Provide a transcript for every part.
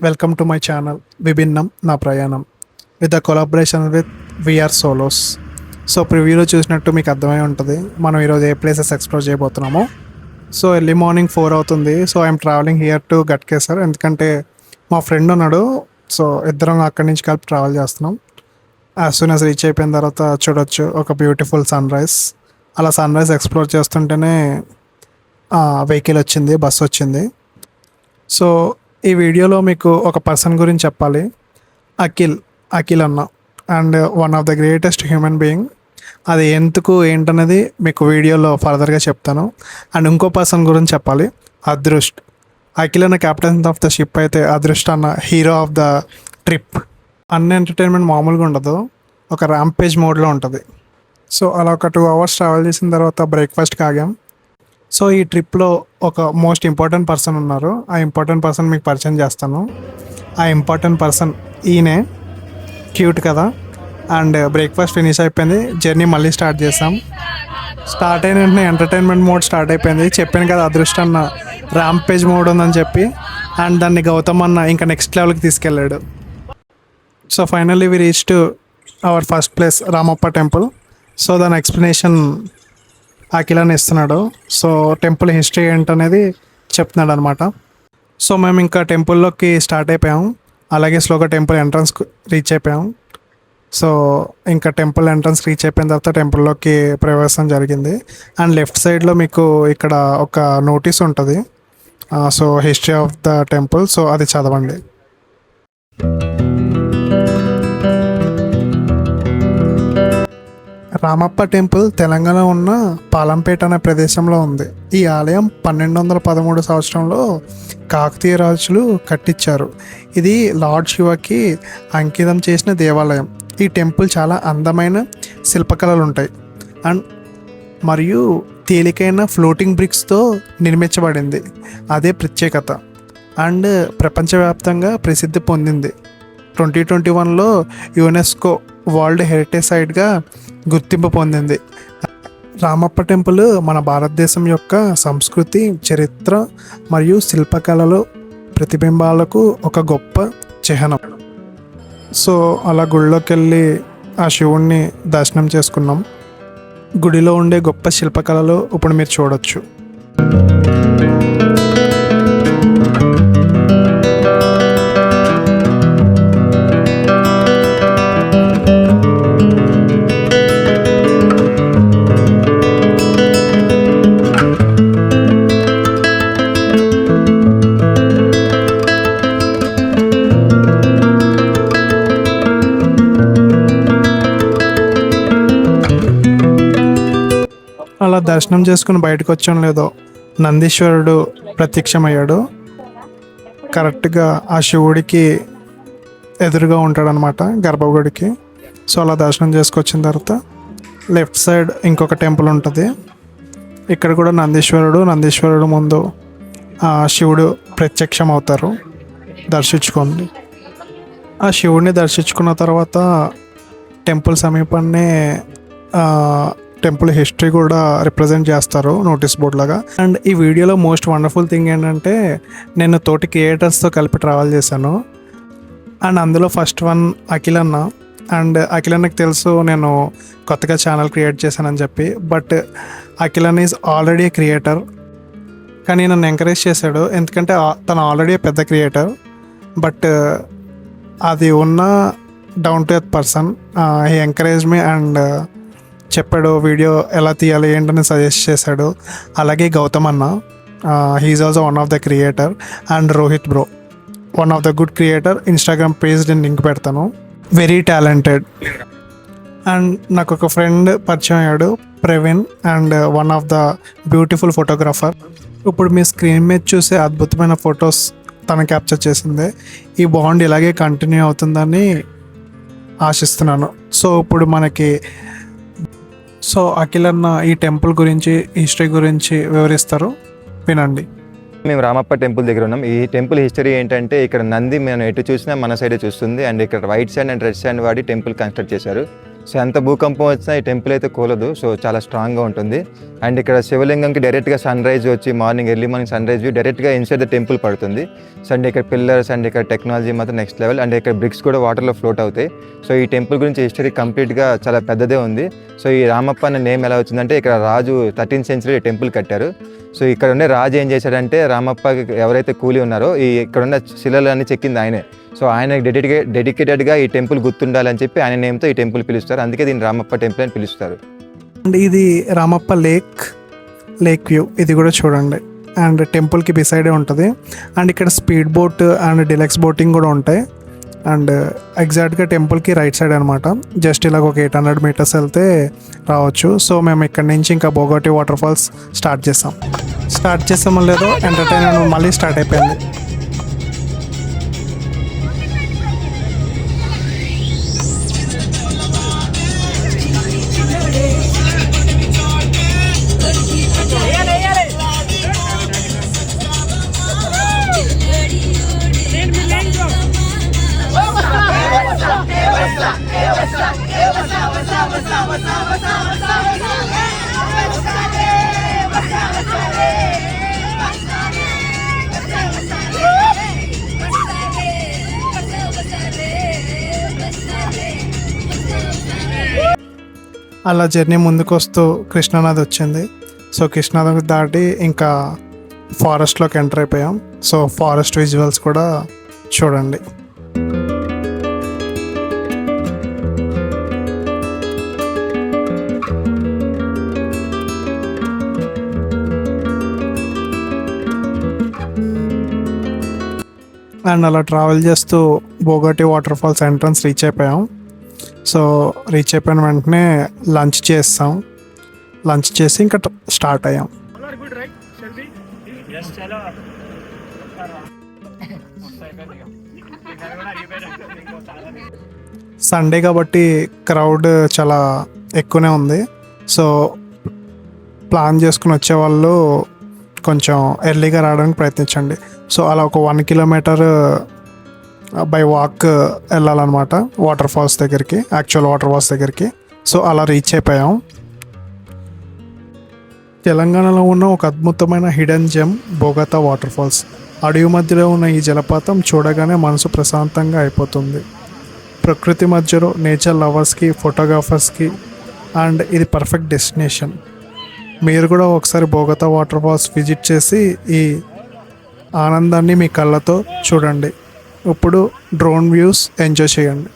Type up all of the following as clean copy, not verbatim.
Welcome to my channel విభిన్నం నా ప్రయాణం with the collaboration with VR Solos. So ప్రివ్యూలో చూసినట్టు మీకు అర్థమై ఉంటుంది మనం ఈరోజు ఏ ప్లేసెస్ ఎక్స్ప్లోర్ చేయబోతున్నామో. సో ఎర్లీ మార్నింగ్ 4 అవుతుంది. So I'm travelling here to Ghatkesar, ఎందుకంటే మా ఫ్రెండ్ ఉన్నాడు. సో ఇద్దరం అక్కడి నుంచి కలిపి ట్రావెల్ చేస్తున్నాం. యాజ్ సూన్ యాజ్ రీచ్ అయిపోయిన తర్వాత చూడొచ్చు ఒక బ్యూటిఫుల్ సన్ రైజ్. అలా సన్ రైజ్ ఎక్స్ప్లోర్ చేస్తుంటేనే వెహికల్ వచ్చింది, బస్ వచ్చింది. సో ఈ వీడియోలో మీకు ఒక పర్సన్ గురించి చెప్పాలి, అఖిల్ అన్న. And one of the greatest human being. అది ఎందుకు ఏంటనేది మీకు వీడియోలో ఫర్దర్గా చెప్తాను. అండ్ ఇంకో పర్సన్ గురించి చెప్పాలి, అదృష్ట్. అఖిల్ అన్న క్యాప్టెన్ ఆఫ్ ద షిప్ అయితే అదృష్ట్ అన్న హీరో ఆఫ్ ద ట్రిప్. అన్ని ఎంటర్టైన్మెంట్ మామూలుగా ఉండదు, ఒక ర్యాంపేజ్ మోడ్లో ఉంటుంది. సో అలా ఒక 2 hours ట్రావెల్ చేసిన తర్వాత బ్రేక్ఫాస్ట్కి ఆగాం. సో ఈ ట్రిప్లో ఒక మోస్ట్ ఇంపార్టెంట్ పర్సన్ ఉన్నారు. ఆ ఇంపార్టెంట్ పర్సన్ మీకు పరిచయం చేస్తాను. ఆ ఇంపార్టెంట్ పర్సన్ ఈయనే. క్యూట్ కదా. అండ్ బ్రేక్ఫాస్ట్ ఫినిష్ అయిపోయింది, జర్నీ మళ్ళీ స్టార్ట్ చేసాం. స్టార్ట్ అయిన వెంటనే ఎంటర్టైన్మెంట్ మోడ్ స్టార్ట్ అయిపోయింది. చెప్పాను కదా అదృష్టం అన్న ర్యాంపేజ్ మోడ్ ఉందని చెప్పి. అండ్ దాన్ని గౌతమ్ అన్న ఇంకా నెక్స్ట్ లెవెల్కి తీసుకెళ్ళాడు. So finally we reach to our first place, Ramappa temple. So దాని ఎక్స్ప్లెనేషన్ అఖిలని ఇస్తున్నాడు. సో టెంపుల్ హిస్టరీ ఏంటనేది చెప్తున్నాడు అనమాట. సో మేము ఇంకా టెంపుల్లోకి స్టార్ట్ అయిపోయాం. అలాగే స్లోగా టెంపుల్ ఎంట్రన్స్ రీచ్ అయిపోయాం. సో ఇంకా టెంపుల్ ఎంట్రన్స్ రీచ్ అయిపోయిన తర్వాత టెంపుల్లోకి ప్రవేశం జరిగింది. అండ్ లెఫ్ట్ సైడ్లో మీకు ఇక్కడ ఒక నోటీస్ ఉంటుంది. So history of the temple, so అది చదవండి. రామప్ప టెంపుల్ తెలంగాణ ఉన్న పాలంపేట అనే ప్రదేశంలో ఉంది. ఈ ఆలయం 1213 సంవత్సరంలో కాకతీయ రాజులు కట్టించారు. ఇది లార్డ్ శివకి అంకితం చేసిన దేవాలయం. ఈ టెంపుల్ చాలా అందమైన శిల్పకళలు ఉంటాయి అండ్ మరియు తేలికైన ఫ్లోటింగ్ బ్రిక్స్తో నిర్మించబడింది. అదే ప్రత్యేకత. అండ్ ప్రపంచవ్యాప్తంగా ప్రసిద్ధి పొందింది. 2021లో యునెస్కో వరల్డ్ హెరిటేజ్ సైట్గా గుర్తింపు పొందింది. రామప్ప టెంపుల్ మన భారతదేశం యొక్క సంస్కృతి, చరిత్ర మరియు శిల్పకళలు ప్రతిబింబాలకు ఒక గొప్ప చిహ్నం. సో అలా గుడిలోకి వెళ్ళి ఆ శివుణ్ణి దర్శనం చేసుకున్నాం. గుడిలో ఉండే గొప్ప శిల్పకళలు ఇప్పుడు మీరు చూడొచ్చు. అలా దర్శనం చేసుకుని బయటకు వచ్చాం లేదో, నందీశ్వరుడు ప్రత్యక్షమయ్యాడు. కరెక్ట్గా ఆ శివుడికి ఎదురుగా ఉంటాడనమాట గర్భగుడికి. సో అలా దర్శనం చేసుకొచ్చిన తర్వాత లెఫ్ట్ సైడ్ ఇంకొక టెంపుల్ ఉంటుంది. ఇక్కడ కూడా నందీశ్వరుడు ముందు ఆ శివుడు ప్రత్యక్షం అవుతారు. దర్శించుకోండి. ఆ శివుడిని దర్శించుకున్న తర్వాత టెంపుల్ సమీపాన్నే టెంపుల్ హిస్టరీ కూడా రిప్రజెంట్ చేస్తారు నోటీస్ బోర్డ్ లాగా. అండ్ ఈ వీడియోలో మోస్ట్ వండర్ఫుల్ థింగ్ ఏంటంటే నేను తోటి క్రియేటర్స్తో కలిపి ట్రావెల్ చేశాను. అండ్ అందులో ఫస్ట్ వన్ అఖిల్ అన్న. అండ్ అఖిల్ అన్నకి తెలుసు నేను కొత్తగా ఛానల్ క్రియేట్ చేశానని చెప్పి. బట్ అఖిల్ అన్న ఈజ్ ఆల్రెడీ క్రియేటర్, కానీ నన్ను ఎంకరేజ్ చేశాడు. ఎందుకంటే తను ఆల్రెడీ పెద్ద క్రియేటర్. బట్ అది ఉన్న down to earth person. He encourage me and చెప్పాడు వీడియో ఎలా తీయాలి ఏంటని సజెస్ట్ చేశాడు. అలాగే గౌతమ్ అన్న, he's also one of the creator. And Rohit bro, one of the good creator. Instagram page నేను లింక్ పెడతాను. Very talented. అండ్ నాకు ఒక ఫ్రెండ్ పరిచయం అయ్యాడు, Praveen. And one of the beautiful photographer. ఇప్పుడు మీ స్క్రీన్ మీద చూసే అద్భుతమైన ఫొటోస్ తను క్యాప్చర్ చేసిందే. ఈ బాండ్ ఇలాగే కంటిన్యూ అవుతుందని ఆశిస్తున్నాను. సో ఇప్పుడు మనకి అఖిల్ అన్న ఈ టెంపుల్ గురించి, హిస్టరీ గురించి వివరిస్తారు, వినండి. మేము రామప్ప టెంపుల్ దగ్గర ఉన్నాం. ఈ టెంపుల్ హిస్టరీ ఏంటంటే ఇక్కడ నంది మనం ఎటు చూసినా మన సైడే చూస్తుంది. అండ్ ఇక్కడ right side and red side వాడి టెంపుల్ కన్స్ట్రక్ట్ చేశారు. సో ఎంత భూకంపం వచ్చినా ఈ టెంపుల్ అయితే కూలదు. సో చాలా స్ట్రాంగ్గా ఉంటుంది. అండ్ ఇక్కడ శివలింగంకి డైరెక్ట్గా సన్ రైజ్ వచ్చి early morning sun rise view డైరెక్ట్గా ఇన్సైడ్ ద టెంపుల్ పడుతుంది. సో అండ్ ఇక్కడ పిల్లర్స్ అండ్ ఇక్కడ టెక్నాలజీ మాత్రం నెక్స్ట్ లెవెల్. అండ్ ఇక్కడ బ్రిక్స్ కూడా వాటర్లో ఫ్లోట్ అవుతాయి. సో ఈ టెంపుల్ గురించి హిస్టరీ కంప్లీట్గా చాలా పెద్దదే ఉంది. సో ఈ రామప్ప అనే నేమ్ ఎలా వచ్చిందంటే ఇక్కడ రాజు 13th century టెంపుల్ కట్టారు. సో ఇక్కడ ఉండే రాజు ఏం చేశాడంటే రామప్పకి ఎవరైతే కూలి ఉన్నారో ఇక్కడ ఉన్న శిలలన్నీ చెక్కింది ఆయనే. సో ఆయన డెడికేటెడ్గా ఈ టెంపుల్ గుర్తుండాలని చెప్పి ఆయన నేమ్తో ఈ టెంపుల్ పిలుస్తారు. అందుకే దీన్ని రామప్ప టెంపుల్ అని పిలుస్తారు. అండ్ ఇది రామప్ప లేక్ వ్యూ, ఇది కూడా చూడండి. అండ్ టెంపుల్కి బిసైడే ఉంటుంది. అండ్ ఇక్కడ speed boat and deluxe boating కూడా ఉంటాయి. అండ్ ఎగ్జాక్ట్గా టెంపుల్కి రైట్ సైడ్ అనమాట. జస్ట్ ఇలాగ ఒక 800 meters వెళ్తే రావచ్చు. సో మేము ఇక్కడ నుంచి ఇంకా బోగోటి వాటర్ ఫాల్స్ స్టార్ట్ చేసామో లేదో ఎంటర్టైన్మెంట్ మళ్ళీ స్టార్ట్ అయిపోయింది. అలా జర్నీ ముందుకు వస్తూ కృష్ణానది వచ్చింది. సో కృష్ణానది దాటి ఇంకా ఫారెస్ట్లోకి ఎంటర్ అయిపోయాం. సో ఫారెస్ట్ విజువల్స్ కూడా చూడండి. అండ్ అలా ట్రావెల్ చేస్తూ బోగోటి వాటర్ ఫాల్స్ ఎంట్రన్స్ రీచ్ అయిపోయాం. సో రీచ్ అయిపోయిన వెంటనే లంచ్ చేసి ఇంకా స్టార్ట్ అయ్యాం. సండే కాబట్టి క్రౌడ్ చాలా ఎక్కువనే ఉంది. సో ప్లాన్ చేసుకుని వచ్చేవాళ్ళు కొంచెం ఎర్లీగా రావడానికి ప్రయత్నించండి. సో అలా ఒక 1 kilometer బై వాక్ వెళ్ళాలన్నమాట యాక్చువల్ వాటర్ ఫాల్స్ దగ్గరికి. సో అలా రీచ్ అయిపోయాం. తెలంగాణలో ఉన్న ఒక అద్భుతమైన hidden gem Bogatha waterfalls. అడవి మధ్యలో ఉన్న ఈ జలపాతం చూడగానే మనసు ప్రశాంతంగా అయిపోతుంది. ప్రకృతి మధ్యలో నేచర్ లవర్స్కి, ఫోటోగ్రాఫర్స్కి అండ్ ఇది పర్ఫెక్ట్ డెస్టినేషన్. మీరు కూడా ఒకసారి బోగతా వాటర్ ఫాల్స్ విజిట్ చేసి ఈ ఆనందాన్ని మీ కళ్ళతో చూడండి. ఇప్పుడు డ్రోన్ వ్యూస్ ఎంజాయ్ చేయండి.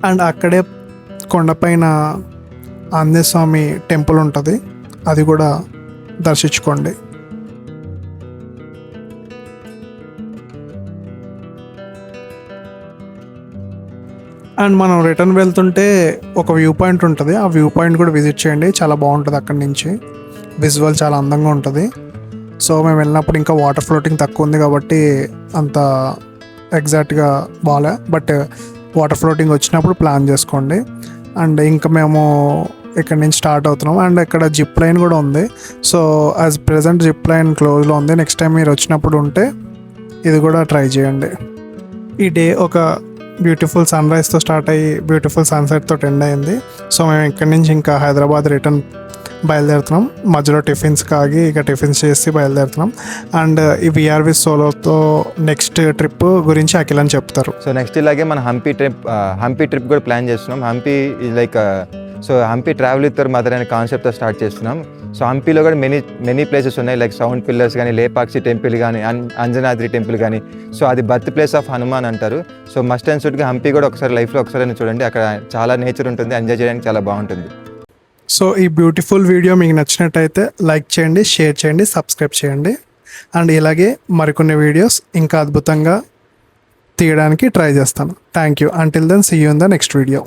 అండ్ అక్కడే కొండపైన ఆంజనేయ స్వామి టెంపుల్ ఉంటుంది, అది కూడా దర్శించుకోండి. అండ్ మనం రిటర్న్ వెళ్తుంటే ఒక వ్యూ పాయింట్ ఉంటుంది, ఆ వ్యూ పాయింట్ కూడా విజిట్ చేయండి, చాలా బాగుంటుంది. అక్కడి నుంచి విజువల్ చాలా అందంగా ఉంటుంది. సో మేము వెళ్ళినప్పుడు ఇంకా వాటర్ ఫ్లోటింగ్ తక్కువ ఉంది కాబట్టి అంత ఎగ్జాక్ట్గా బాగాలే, బట్ వాటర్ ఫ్లోటింగ్ వచ్చినప్పుడు ప్లాన్ చేసుకోండి. అండ్ ఇంకా మేము ఇక్కడ నుంచి స్టార్ట్ అవుతున్నాం. అండ్ ఇక్కడ జిప్ లైన్ కూడా ఉంది. So as present zip line క్లోజ్లో ఉంది. నెక్స్ట్ టైం మీరు వచ్చినప్పుడు ఉంటే ఇది కూడా ట్రై చేయండి. ఈ డే ఒక బ్యూటిఫుల్ సన్ రైజ్తో స్టార్ట్ అయ్యి బ్యూటిఫుల్ సన్సెట్తో ఎండ్ అయింది. సో మేము ఇక్కడి నుంచి ఇంకా హైదరాబాద్ రిటర్న్ బయలుదేరుతున్నాం. మధ్యలో టిఫిన్స్ కాగి ఇక టిఫిన్స్ చేసి బయలుదేరుతున్నాం. అండ్ ఈ విఆర్వి సోలోతో నెక్స్ట్ ట్రిప్ గురించి అఖిల్ అని చెప్తారు. సో నెక్స్ట్ ఇలాగే మన హంపీ ట్రిప్ కూడా ప్లాన్ చేస్తున్నాం. Hampi like so Hampi travel with mother అనే కాన్సెప్ట్తో స్టార్ట్ చేస్తున్నాం. సో హంపీలో కూడా మెనీ ప్లేసెస్ ఉన్నాయి, లైక్ సౌండ్ పిల్లర్స్ కానీ, లేపాక్షి టెంపుల్ కానీ, అంజనాద్రి టెంపుల్ కానీ. సో అది బర్త్ ప్లేస్ ఆఫ్ హనుమాన్ అంటారు. సో మస్ట్ అండ్ షుడ్గా హంపీ కూడా ఒకసారి లైఫ్లో ఒకసారి చూడండి. అక్కడ చాలా నేచర్ ఉంటుంది, ఎంజాయ్ చేయడానికి చాలా బాగుంటుంది. సో ఈ బ్యూటిఫుల్ వీడియో మీకు నచ్చినట్టయితే లైక్ చేయండి, షేర్ చేయండి, సబ్స్క్రైబ్ చేయండి. అండ్ ఇలాగే మరికొన్ని వీడియోస్ ఇంకా అద్భుతంగా తీయడానికి ట్రై చేస్తాను. Thank you. Until then see you in the next video.